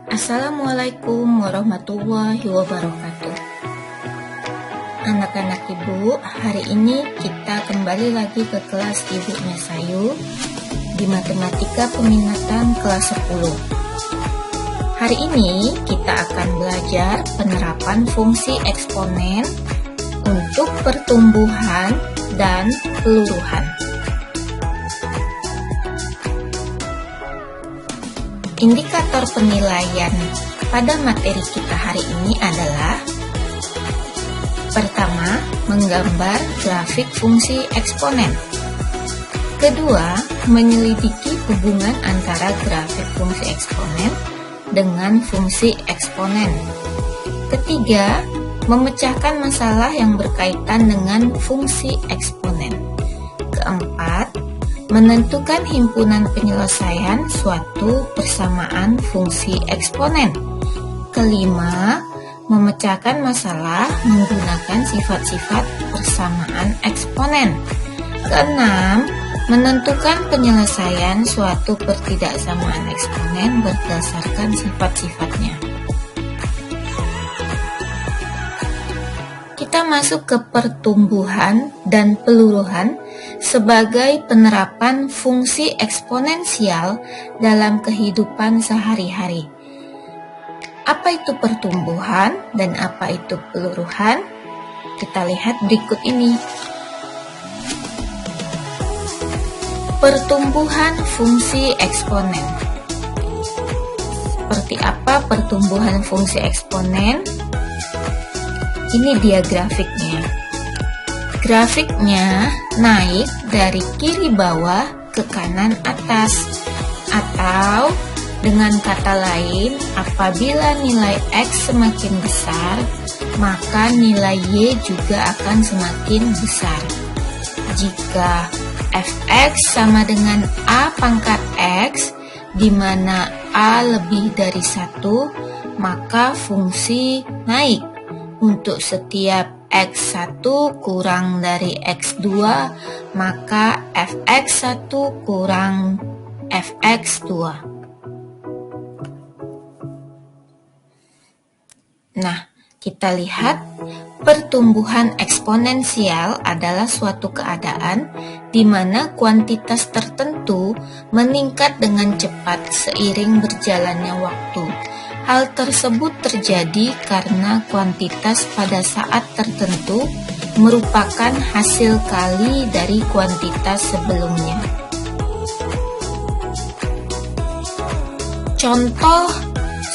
Assalamualaikum warahmatullahi wabarakatuh. Anak-anak ibu, hari ini kita kembali lagi ke kelas ibunya Sayu di Matematika Peminatan kelas 10. Hari ini kita akan belajar penerapan fungsi eksponen untuk pertumbuhan dan peluruhan. Indikator penilaian pada materi kita hari ini adalah: pertama, menggambar grafik fungsi eksponen. Kedua, menyelidiki hubungan antara grafik fungsi eksponen dengan fungsi eksponen. Ketiga, memecahkan masalah yang berkaitan dengan fungsi eksponen. Keempat, menentukan himpunan penyelesaian suatu persamaan fungsi eksponen. Kelima, memecahkan masalah menggunakan sifat-sifat persamaan eksponen. Keenam, menentukan penyelesaian suatu pertidaksamaan eksponen berdasarkan sifat-sifatnya. Kita masuk ke pertumbuhan dan peluruhan sebagai penerapan fungsi eksponensial dalam kehidupan sehari-hari. Apa itu pertumbuhan dan apa itu peluruhan? Kita lihat berikut ini. Pertumbuhan fungsi eksponen. Seperti apa pertumbuhan fungsi eksponen? Ini dia grafiknya. Grafiknya naik dari kiri bawah ke kanan atas, atau dengan kata lain, apabila nilai X semakin besar, maka nilai Y juga akan semakin besar. Jika fx sama dengan A pangkat X, di mana A lebih dari 1, maka fungsi naik. Untuk setiap X1 kurang dari X2, maka fx1 kurang fx2. Nah, kita lihat pertumbuhan eksponensial adalah suatu keadaan di mana kuantitas tertentu meningkat dengan cepat seiring berjalannya waktu. Hal tersebut terjadi karena kuantitas pada saat tertentu merupakan hasil kali dari kuantitas sebelumnya. Contoh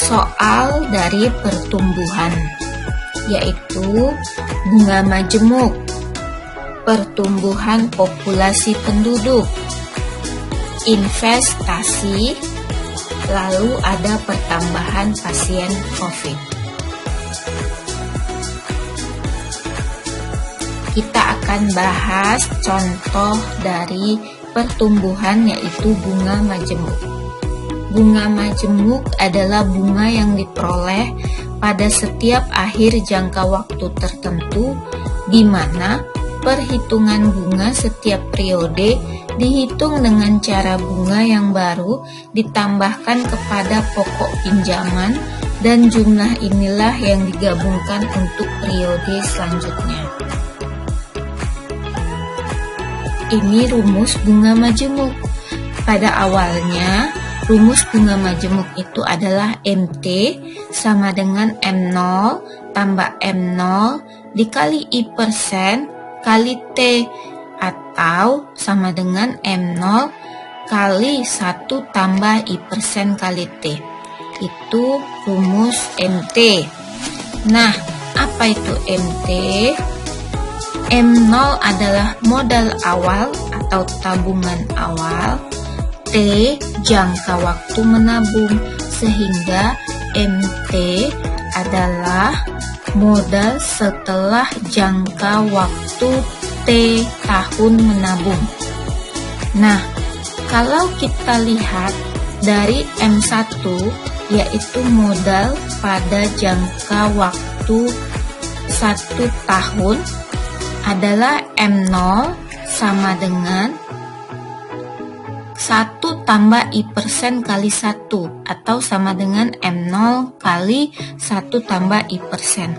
soal dari pertumbuhan, yaitu bunga majemuk, pertumbuhan populasi penduduk, investasi, lalu ada pertambahan pasien COVID. Kita akan bahas contoh dari pertumbuhan, yaitu bunga majemuk. Bunga majemuk adalah bunga yang diperoleh pada setiap akhir jangka waktu tertentu, di mana perhitungan bunga setiap periode dihitung dengan cara bunga yang baru ditambahkan kepada pokok pinjaman, dan jumlah inilah yang digabungkan untuk periode selanjutnya. Ini rumus bunga majemuk. Pada awalnya, rumus bunga majemuk itu adalah MT sama dengan M0 tambah M0 dikali I% kali T, atau sama dengan M0 kali 1 tambah I% kali T. Itu rumus MT. Nah, apa itu MT? M0 adalah modal awal atau tabungan awal, T jangka waktu menabung, sehingga MT adalah modal setelah jangka waktu T tahun menabung. Nah, kalau kita lihat dari M1, yaitu modal pada jangka waktu 1 tahun, adalah M0 sama dengan 1 1 tambah I% kali 1 atau sama dengan M0 kali 1 tambah I%.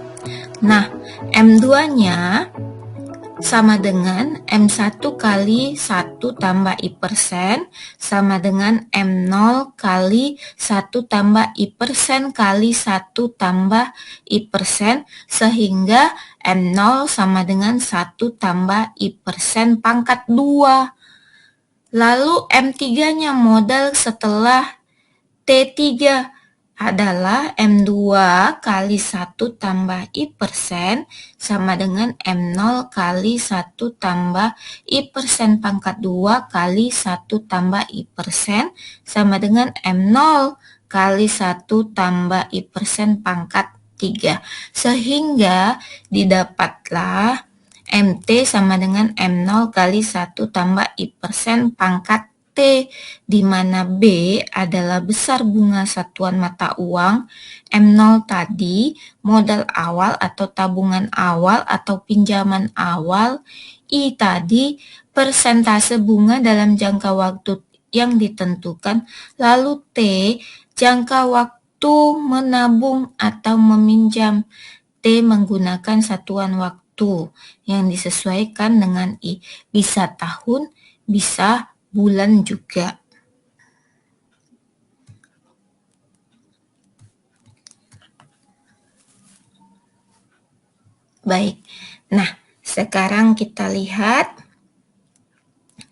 Nah, M2-nya sama dengan M1 kali 1 tambah I% sama dengan M0 kali 1 tambah I% kali 1 tambah I%, sehingga M0 sama dengan 1 tambah I% pangkat 2. Lalu M3-nya modal setelah T3 adalah M2 kali 1 tambah I% sama dengan M0 kali 1 tambah I% pangkat 2 kali 1 tambah I% sama dengan M0 kali 1 tambah I% pangkat 3. Sehingga didapatlah MT sama dengan M0 kali 1 tambah I% pangkat T, di mana B adalah besar bunga satuan mata uang, M0 tadi modal awal atau tabungan awal atau pinjaman awal, I tadi persentase bunga dalam jangka waktu yang ditentukan, lalu T jangka waktu menabung atau meminjam. T menggunakan satuan waktu yang disesuaikan dengan I, bisa tahun, bisa bulan juga. Baik, nah sekarang kita lihat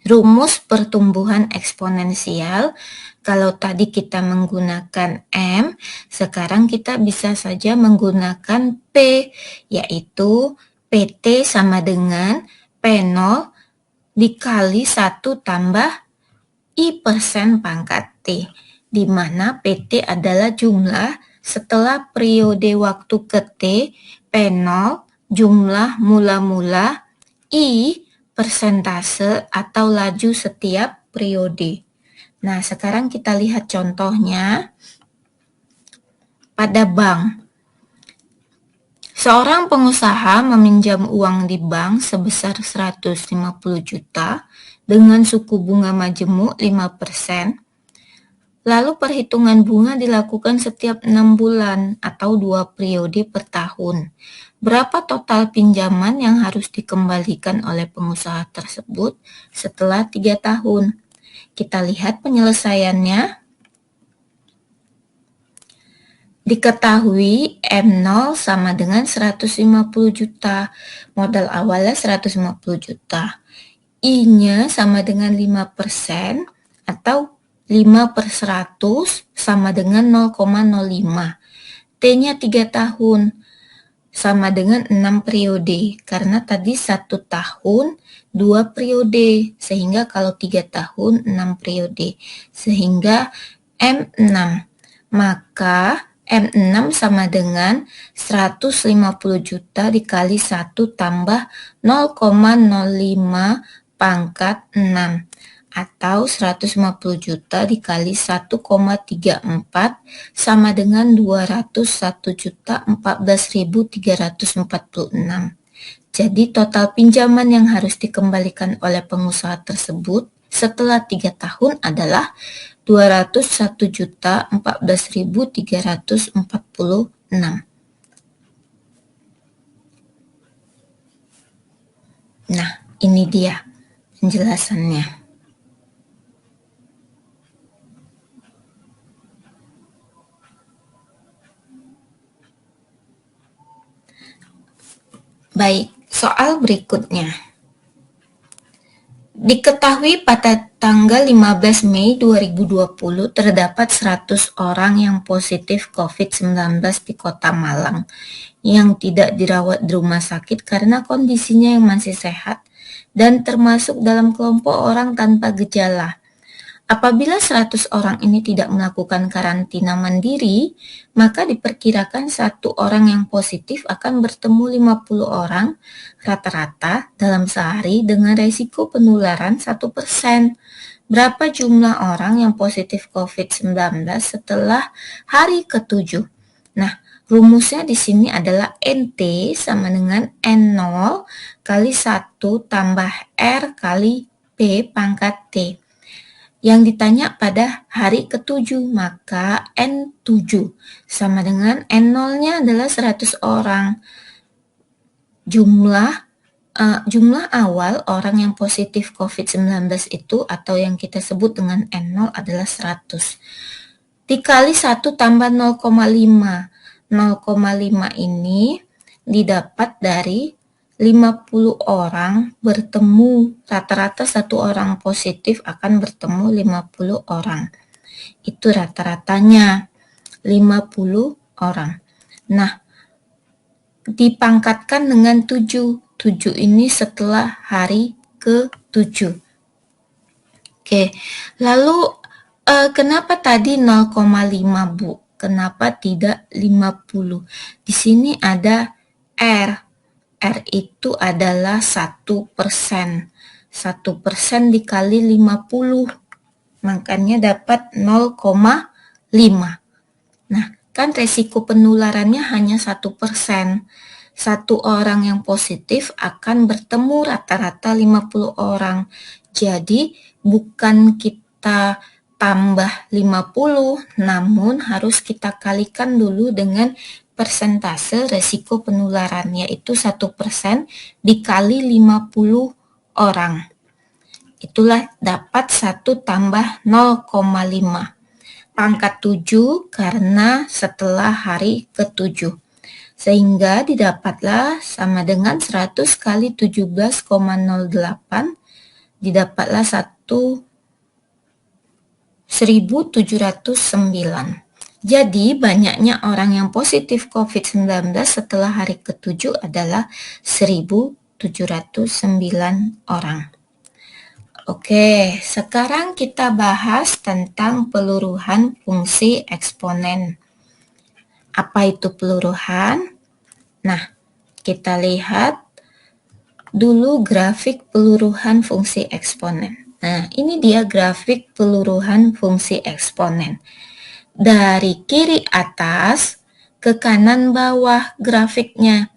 rumus pertumbuhan eksponensial. Kalau tadi kita menggunakan M, sekarang kita bisa saja menggunakan P, yaitu PT sama dengan P0 dikali 1 tambah I% pangkat T, di mana PT adalah jumlah setelah periode waktu ke T, P0 jumlah mula-mula, I persentase atau laju setiap periode. Nah, sekarang kita lihat contohnya pada bank. Seorang pengusaha meminjam uang di bank sebesar 150 juta dengan suku bunga majemuk 5%. Lalu perhitungan bunga dilakukan setiap 6 bulan atau 2 periode per tahun. Berapa total pinjaman yang harus dikembalikan oleh pengusaha tersebut setelah 3 tahun? Kita lihat penyelesaiannya. Diketahui M0 sama dengan 150 juta, modal awalnya 150 juta. I-nya sama dengan 5% atau 5/100 sama dengan 0,05. T-nya 3 tahun sama dengan 6 periode, karena tadi 1 tahun 2 periode, sehingga kalau 3 tahun 6 periode, sehingga M6. Maka M6 sama dengan 150 juta dikali 1 tambah 0,05 pangkat 6 atau 150 juta dikali 1,34 sama dengan 201.014.346. Jadi total pinjaman yang harus dikembalikan oleh pengusaha tersebut setelah 3 tahun adalah 201.014.346. Nah, ini dia penjelasannya. Baik, soal berikutnya. Diketahui pada tanggal 15 Mei 2020 terdapat 100 orang yang positif COVID-19 di Kota Malang yang tidak dirawat di rumah sakit karena kondisinya yang masih sehat dan termasuk dalam kelompok orang tanpa gejala. Apabila 100 orang ini tidak melakukan karantina mandiri, maka diperkirakan 1 orang yang positif akan bertemu 50 orang rata-rata dalam sehari dengan resiko penularan 1%. Berapa jumlah orang yang positif COVID-19 setelah hari ke-7? Nah, rumusnya di sini adalah NT sama dengan N0 kali 1 tambah R kali P pangkat T. yang ditanya pada hari ke-7, maka N7 sama dengan N0-nya adalah 100 orang. Jumlah awal orang yang positif COVID-19 itu atau yang kita sebut dengan N0 adalah 100. Dikali 1 tambah 0,5. 0,5 ini didapat dari 50 orang bertemu, rata-rata satu orang positif akan bertemu 50 orang. Itu rata-ratanya 50 orang. Nah, dipangkatkan dengan 7. 7 ini setelah hari ke-7. Oke, lalu kenapa tadi 0,5, Bu? Kenapa tidak 50? Di sini ada R. R itu adalah 1%. 1% dikali 50. Makanya dapat 0,5. Nah, kan resiko penularannya hanya 1%. Satu orang yang positif akan bertemu rata-rata 50 orang. Jadi, bukan kita tambah 50, namun harus kita kalikan dulu dengan persentase resiko penularan, yaitu 1% dikali 50 orang. Itulah dapat 1 tambah 0,5. Pangkat 7 karena setelah hari ke-7. Sehingga didapatlah sama dengan 100 kali 17,08, didapatlah 1709. Jadi, banyaknya orang yang positif COVID-19 setelah hari ke-7 adalah 1709 orang. Oke, sekarang kita bahas tentang peluruhan fungsi eksponen. Apa itu peluruhan? Nah, kita lihat dulu grafik peluruhan fungsi eksponen. Nah, ini dia grafik peluruhan fungsi eksponen. Dari kiri atas ke kanan bawah grafiknya.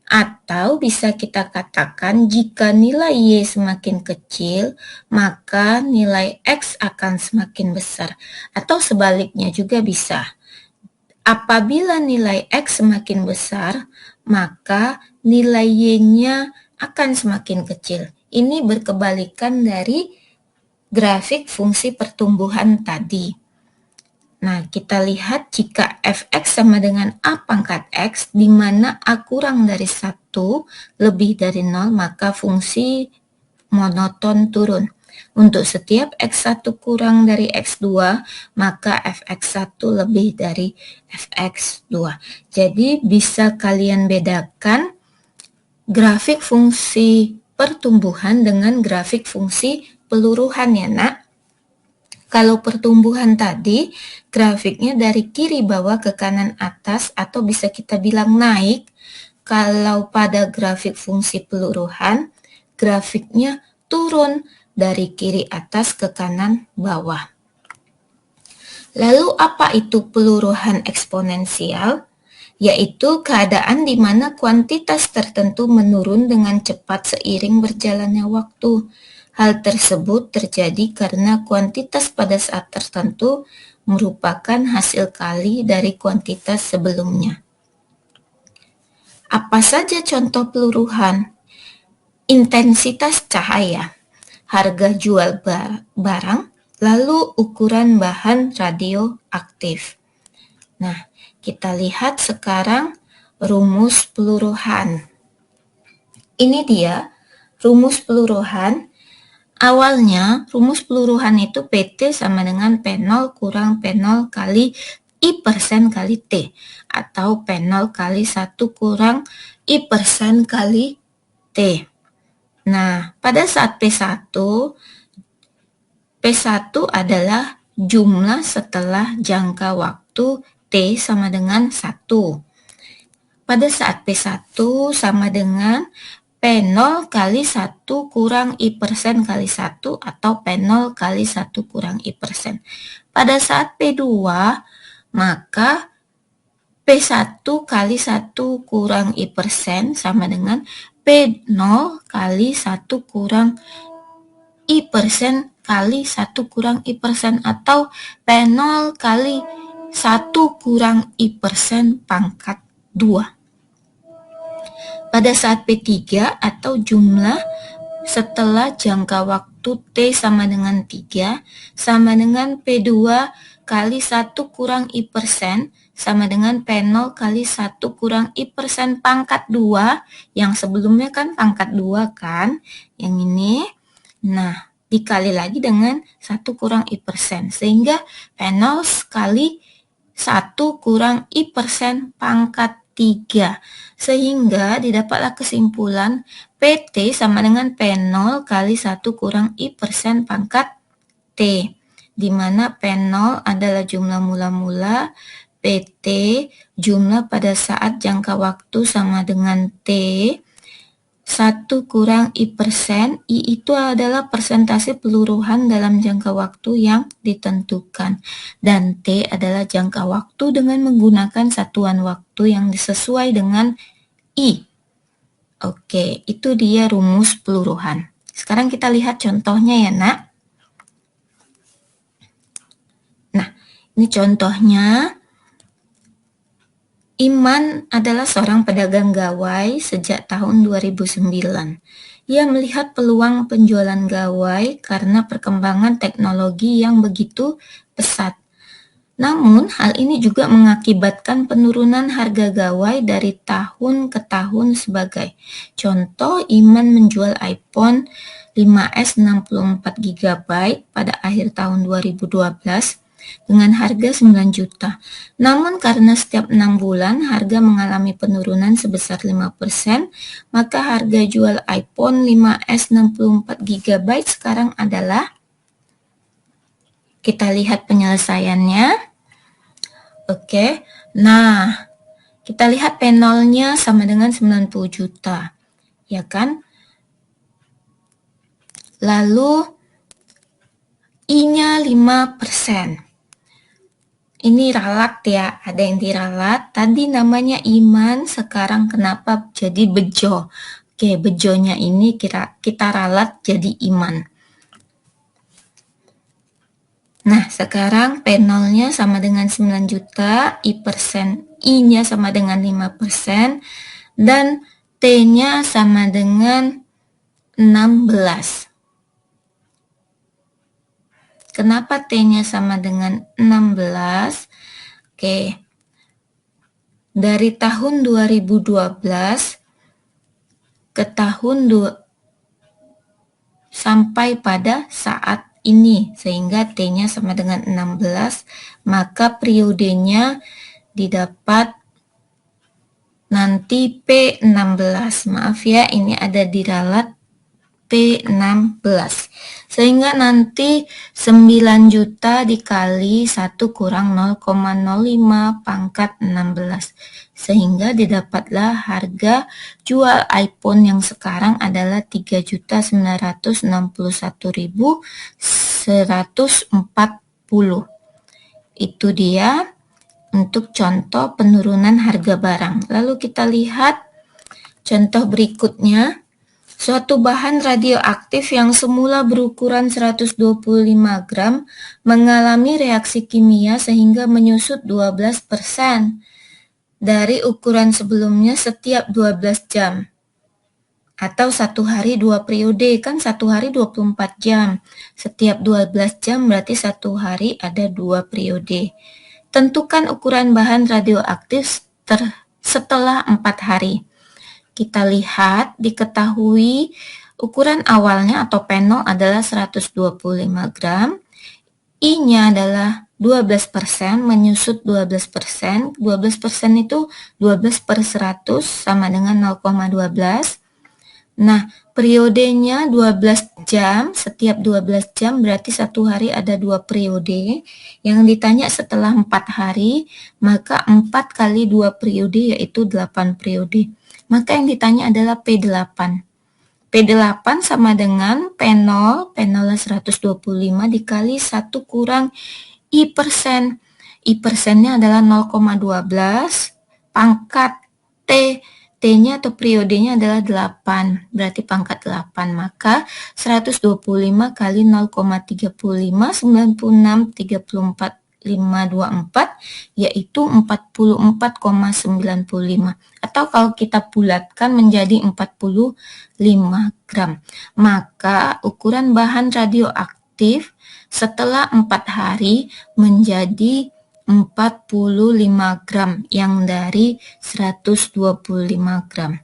Atau bisa kita katakan jika nilai Y semakin kecil, maka nilai X akan semakin besar. Atau sebaliknya juga bisa. Apabila nilai X semakin besar, maka nilai Y-nya akan semakin kecil. Ini berkebalikan dari grafik fungsi pertumbuhan tadi. Nah, kita lihat jika fx sama dengan a pangkat x, di mana a kurang dari 1 lebih dari 0, maka fungsi monoton turun. Untuk setiap x1 kurang dari x2, maka fx1 lebih dari fx2. Jadi, bisa kalian bedakan grafik fungsi pertumbuhan dengan grafik fungsi peluruhan ya, Nak. Kalau pertumbuhan tadi, grafiknya dari kiri bawah ke kanan atas atau bisa kita bilang naik. Kalau pada grafik fungsi peluruhan, grafiknya turun dari kiri atas ke kanan bawah. Lalu apa itu peluruhan eksponensial? Yaitu keadaan di mana kuantitas tertentu menurun dengan cepat seiring berjalannya waktu. Hal tersebut terjadi karena kuantitas pada saat tertentu merupakan hasil kali dari kuantitas sebelumnya. Apa saja contoh peluruhan? Intensitas cahaya, harga jual barang, lalu ukuran bahan radioaktif. Nah, kita lihat sekarang rumus peluruhan. Ini dia rumus peluruhan. Awalnya, rumus peluruhan itu PT sama dengan P0 kurang P0 kali I% kali T. Atau P0 kali 1 kurang I% kali T. Nah, pada saat P1 adalah jumlah setelah jangka waktu T sama dengan 1. Pada saat P1 sama dengan P0 kali 1 kurang I% kali 1 atau P0 kali 1 kurang I%. Pada saat P2, maka P1 kali 1 kurang I% sama dengan P0 kali 1 kurang I% kali 1 kurang I persen atau P0 kali 1 kurang I persen pangkat 2. Pada saat P3 atau jumlah setelah jangka waktu T sama dengan 3 sama dengan P2 kali 1 kurang I persen sama dengan P0 kali 1 kurang I persen pangkat 2. Yang sebelumnya kan pangkat 2 kan, yang ini. Nah, dikali lagi dengan 1 kurang I persen. Sehingga P0 kali 1 kurang I persen pangkat 3. Sehingga didapatlah kesimpulan PT sama dengan P0 kali 1 kurang I persen pangkat T, di mana P0 adalah jumlah mula-mula, PT jumlah pada saat jangka waktu sama dengan T, 1 kurang I persen, I itu adalah persentase peluruhan dalam jangka waktu yang ditentukan, dan T adalah jangka waktu dengan menggunakan satuan waktu yang sesuai dengan I. Oke, itu dia rumus peluruhan. Sekarang kita lihat contohnya ya, Nak. Nah, ini contohnya. Iman adalah seorang pedagang gawai sejak tahun 2009. Ia melihat peluang penjualan gawai karena perkembangan teknologi yang begitu pesat. Namun, hal ini juga mengakibatkan penurunan harga gawai dari tahun ke tahun sebagai contoh. Iman menjual iPhone 5S 64GB pada akhir tahun 2012 dengan harga 9 juta. Namun karena setiap 6 bulan harga mengalami penurunan sebesar 5%, maka harga jual iPhone 5S 64GB sekarang adalah, kita lihat penyelesaiannya. Oke, nah kita lihat P0-nya sama dengan 90 juta, ya kan? Lalu I-nya 5%. Ini ralat ya, ada yang diralat. Tadi namanya Iman, sekarang kenapa jadi Bejo? Oke, Bejonya ini kita ralat jadi Iman. Nah, sekarang P0-nya sama dengan 9 juta, I-nya sama dengan 5%, dan T-nya sama dengan 16. Kenapa T-nya sama dengan 16? Oke, dari tahun 2012 ke tahun sampai pada saat ini, sehingga T-nya sama dengan 16, maka periodenya didapat nanti P16. Maaf ya, ini ada diralat P16. Sehingga nanti 9 juta dikali 1 kurang 0,05 pangkat 16. Sehingga didapatlah harga jual iPhone yang sekarang adalah 3.961.140. Itu dia untuk contoh penurunan harga barang. Lalu kita lihat contoh berikutnya. Suatu bahan radioaktif yang semula berukuran 125 gram mengalami reaksi kimia sehingga menyusut 12% dari ukuran sebelumnya setiap 12 jam. Atau 1 hari 2 periode, kan 1 hari 24 jam. Setiap 12 jam berarti 1 hari ada 2 periode. Tentukan ukuran bahan radioaktif setelah 4 hari. Kita lihat, diketahui ukuran awalnya atau P0 adalah 125 gram. I-nya adalah 12%, menyusut 12%. 12% itu 12 per 100 sama dengan 0,12. Nah, periodenya 12 jam, setiap 12 jam berarti 1 hari ada 2 periode. Yang ditanya setelah 4 hari, maka 4 kali 2 periode yaitu 8 periode. Maka yang ditanya adalah P8. P8 sama dengan P0, P0 125 dikali 1 kurang I persen. I persennya adalah 0,12 pangkat T T-nya atau periodenya adalah 8, berarti pangkat 8. Maka 125 kali 0,35, 96, 34, 524, yaitu 44,95. Atau kalau kita bulatkan menjadi 45 gram. Maka ukuran bahan radioaktif setelah 4 hari menjadi 45 gram yang dari 125 gram.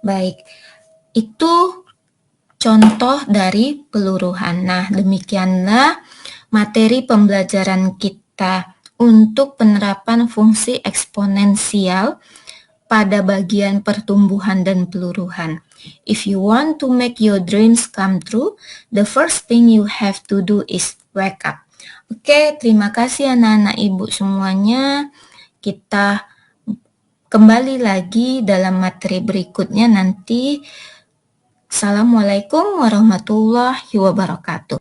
Baik, itu contoh dari peluruhan. Nah, demikianlah materi pembelajaran kita untuk penerapan fungsi eksponensial pada bagian pertumbuhan dan peluruhan. If you want to make your dreams come true, the first thing you have to do is wake up. Oke, terima kasih anak-anak ibu semuanya. Kita kembali lagi dalam materi berikutnya nanti. Assalamualaikum warahmatullahi wabarakatuh.